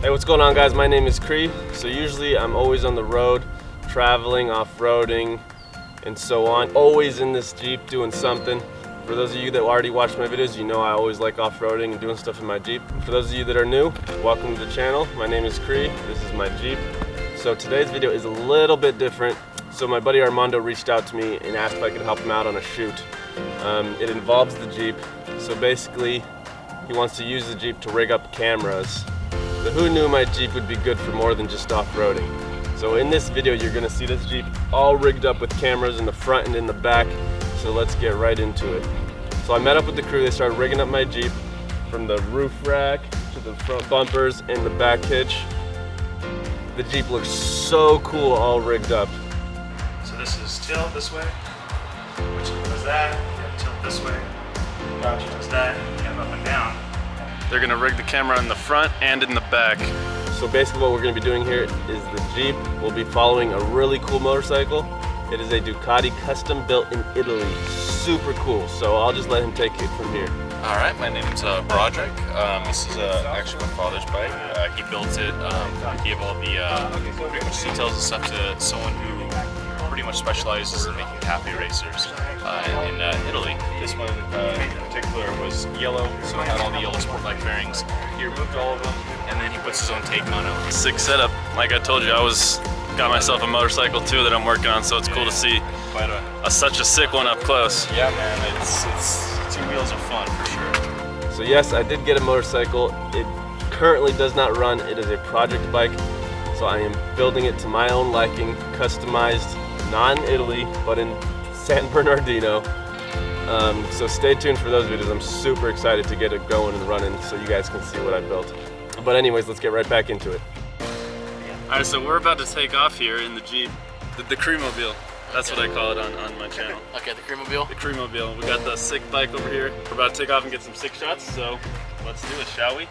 Hey, what's going on, guys? My name is Cree. So usually I'm always on the road, traveling, off-roading, and so on. Always in this Jeep doing something. For those of you that already watch my videos, you know I always like off-roading and doing stuff in my Jeep. For those of you that are new, welcome to the channel. My name is Cree. This is my Jeep. So today's video is a little bit different. So my buddy Armando reached out to me and asked if I could help him out on a shoot. It involves the Jeep. So basically, he wants to use the Jeep to rig up cameras. So who knew my Jeep would be good for more than just off-roading? So in this video, you're gonna see this Jeep all rigged up with cameras in the front and in the back. So let's get right into it. So I met up with the crew. They started rigging up my Jeep from the roof rack to the front bumpers and the back hitch. The Jeep looks so cool all rigged up. So this is tilt this way, which does that, and tilt this way, which does that, and up and down. They're gonna rig the camera in the front and in the back. So basically what we're gonna be doing here is the Jeep will be following a really cool motorcycle. It is a Ducati custom built in Italy. Super cool. So I'll just let him take it from here. All right, my name's Broderick. This is actually my father's bike. He built it. He gave all the pretty much details and stuff to someone who pretty much specializes in making happy racers in Italy. This one in particular was yellow, so it had all the yellow sport bike fairings. He removed all of them, and then he puts his own take on it. Sick setup. Like I told you, got myself a motorcycle too that I'm working on, so it's cool to see such a sick one up close. Yeah, man, it's two wheels are fun for sure. So yes, I did get a motorcycle. It currently does not run. It is a project bike, so I am building it to my own liking, customized, not in Italy, but in San Bernardino. So stay tuned for those videos. I'm super excited to get it going and running so you guys can see what I built. But anyways, let's get right back into it. All right, so we're about to take off here in the Jeep, the Cree-mobile. That's what I call it on my channel. Okay, the Cree-mobile? The Cree-mobile. We got the sick bike over here. We're about to take off and get some sick shots, so let's do it, shall we?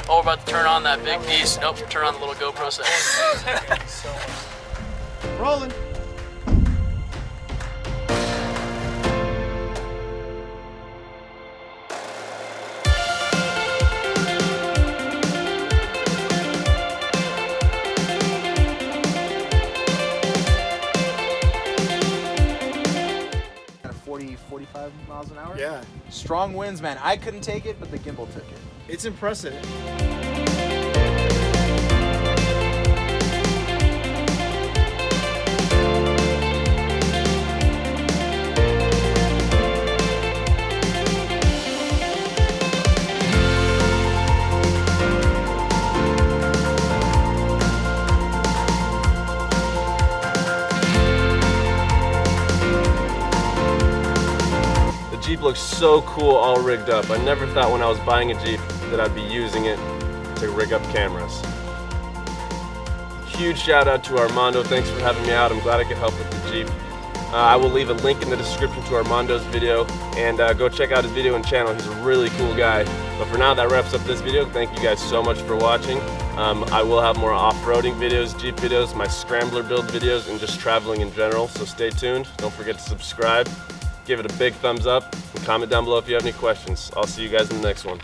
Oh, we're about to turn on that big piece. Nope, turn on the little GoPro set. Rolling. Kind of 45 miles an hour? Yeah, Strong winds, man. I couldn't take it, but the gimbal took it. it's impressive. The Jeep looks so cool all rigged up. I never thought when I was buying a Jeep that I'd be using it to rig up cameras. Huge shout out to Armando. Thanks for having me out. I'm glad I could help with the Jeep. I will leave a link in the description to Armando's video, and go check out his video and channel. He's a really cool guy. But for now, that wraps up this video. Thank you guys so much for watching. I will have more off-roading videos, Jeep videos, my scrambler build videos, and just traveling in general. So stay tuned. Don't forget to subscribe. Give it a big thumbs up and comment down below if you have any questions. I'll see you guys in the next one.